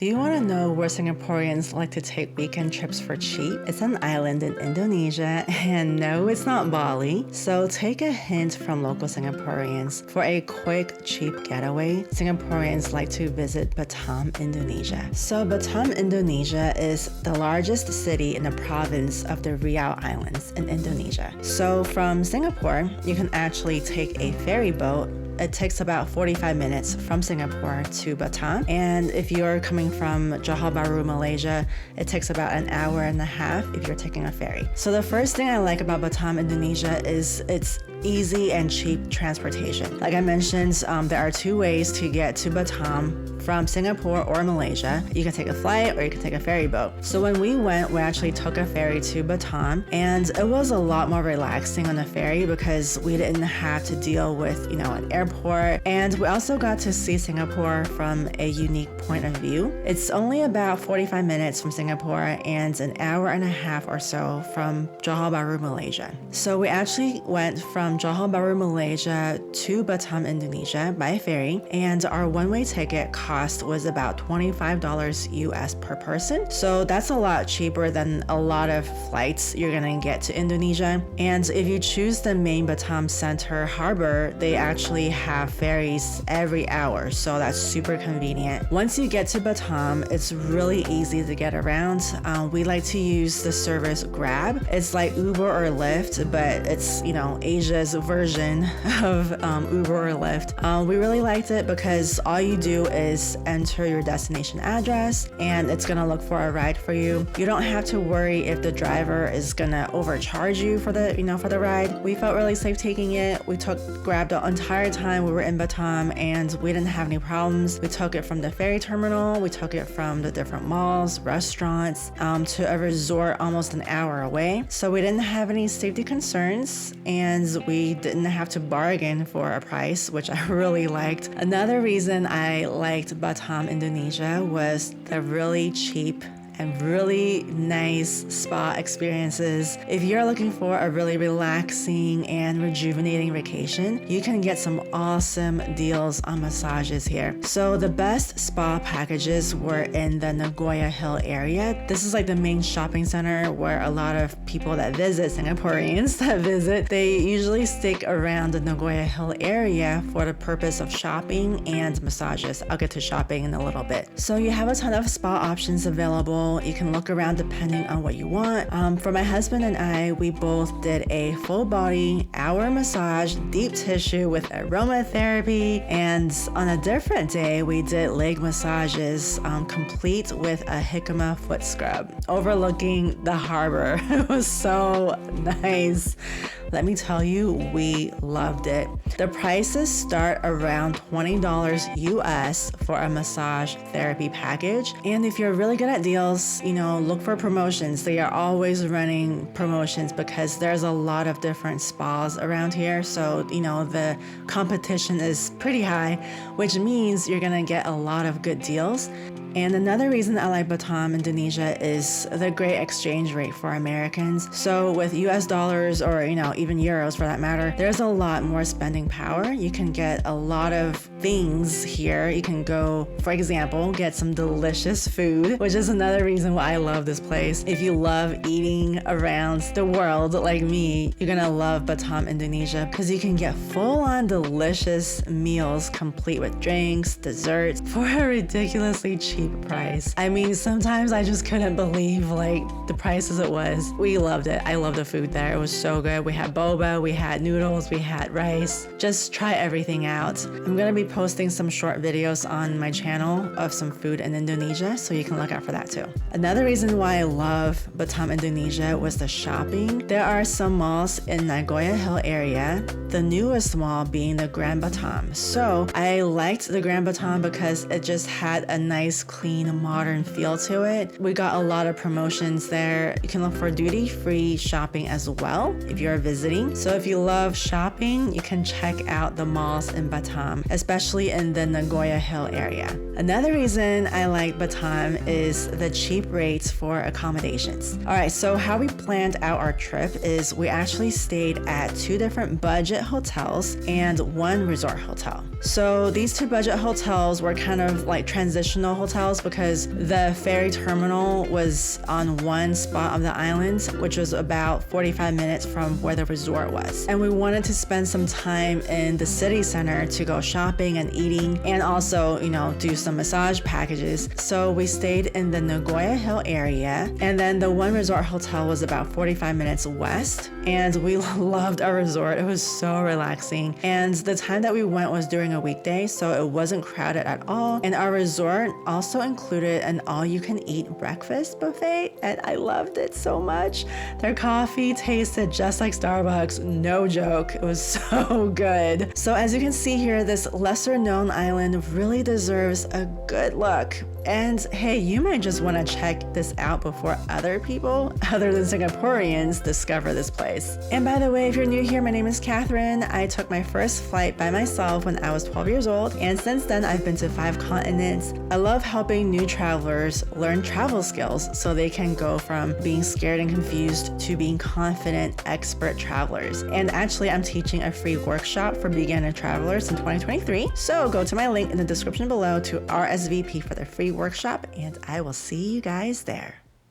Do you want to know where Singaporeans like to take weekend trips for cheap? It's an island in Indonesia, and no, it's not Bali. So take a hint from local Singaporeans. For a quick, cheap getaway, Singaporeans like to visit Batam, Indonesia. So Batam, Indonesia is the largest city in the province of the Riau Islands in Indonesia. So from Singapore, you can actually take a ferry boat. It takes about 45 minutes from Singapore to Batam. And if you're coming from Johor Bahru, Malaysia, it takes about an hour and a half if you're taking a ferry. So the first thing I like about Batam, Indonesia is its easy and cheap transportation. Like I mentioned, there are two ways to get to Batam from Singapore or Malaysia. You can take a flight or you can take a ferry boat. So when we went, we actually took a ferry to Batam, and it was a lot more relaxing on the ferry because we didn't have to deal with, an airport. And we also got to see Singapore from a unique point of view. It's only about 45 minutes from Singapore and an hour and a half or so from Johor Bahru, Malaysia. So we actually went from Johor Bahru, Malaysia to Batam, Indonesia by ferry, and our one-way ticket cost was about $25 US per person. So that's a lot cheaper than a lot of flights you're gonna get to Indonesia. And if you choose the main Batam Center harbor, they actually have ferries every hour, so that's super convenient. Once you get to Batam, it's really easy to get around. We like to use the service Grab. It's like Uber or Lyft, but it's Asia's version of Uber or Lyft. We really liked it because all you do is enter your destination address and it's gonna look for a ride for you. You don't have to worry if the driver is gonna overcharge you for the for the ride. We felt really safe taking it. We took Grab the entire time we were in Batam and we didn't have any problems. We took it from the ferry terminal, we took it from the different malls, restaurants, to a resort almost an hour away. So we didn't have any safety concerns and we didn't have to bargain for a price, which I really liked. Another reason I liked Batam, Indonesia was the really cheap and really nice spa experiences. If you're looking for a really relaxing and rejuvenating vacation, you can get some awesome deals on massages here. So the best spa packages were in the Nagoya Hill area. This is like the main shopping center where a lot of people that visit, Singaporeans that visit, they usually stick around the Nagoya Hill area for the purpose of shopping and massages. I'll get to shopping in a little bit. So you have a ton of spa options available. You can look around depending on what you want. For my husband and I, we both did a full body hour massage, deep tissue with aromatherapy, and on a different day, we did leg massages, complete with a jicama foot scrub, overlooking the harbor. It was so nice. Let me tell you, we loved it. The prices start around $20 US for a massage therapy package. And if you're really good at deals, look for promotions. They are always running promotions because there's a lot of different spas around here. So, the competition is pretty high, which means you're gonna get a lot of good deals. And another reason I like Batam, Indonesia is the great exchange rate for Americans. So with US dollars or, even euros for that matter, there's a lot more spending power. You can get a lot of things here. You can go, for example, get some delicious food, which is another reason why I love this place. If you love eating around the world like me, you're gonna love Batam, Indonesia, because you can get full-on delicious meals complete with drinks, desserts for a ridiculously cheap price. I mean, sometimes I just couldn't believe the prices it was. We loved it. I love the food there. It was so good. We had boba, we had noodles, we had rice. Just try everything out. I'm gonna be posting some short videos on my channel of some food in Indonesia, so you can look out for that too. Another reason why I love Batam, Indonesia was the shopping. There are some malls in Nagoya Hill area, the newest mall being the Grand Batam. So I liked the Grand Batam because it just had a nice clean, modern feel to it. We got a lot of promotions there. You can look for duty-free shopping as well if you're visiting. So if you love shopping, you can check out the malls in Batam, especially in the Nagoya Hill area. Another reason I like Batam is the cheap rates for accommodations. All right, so how we planned out our trip is we actually stayed at 2 different budget hotels and 1 resort hotel. So these 2 budget hotels were kind of like transitional hotels hotels because the ferry terminal was on one spot of the island, which was about 45 minutes from where the resort was. And we wanted to spend some time in the city center to go shopping and eating and also, do some massage packages. So we stayed in the Nagoya Hill area, and then the one resort hotel was about 45 minutes west, and we loved our resort. It was so relaxing, and the time that we went was during a weekday, so it wasn't crowded at all. And our resort also included an all-you-can-eat breakfast buffet, and I loved it so much. Their coffee tasted just like Starbucks, no joke. It was so good. So as you can see here, this lesser-known island really deserves a good look. And hey, you might just want to check this out before other people, other than Singaporeans, discover this place. And by the way, if you're new here, my name is Catherine. I took my first flight by myself when I was 12 years old, and since then I've been to 5 continents. I love helping new travelers learn travel skills so they can go from being scared and confused to being confident, expert travelers. And actually, I'm teaching a free workshop for beginner travelers in 2023. So go to my link in the description below to RSVP for the free workshop, and I will see you guys there.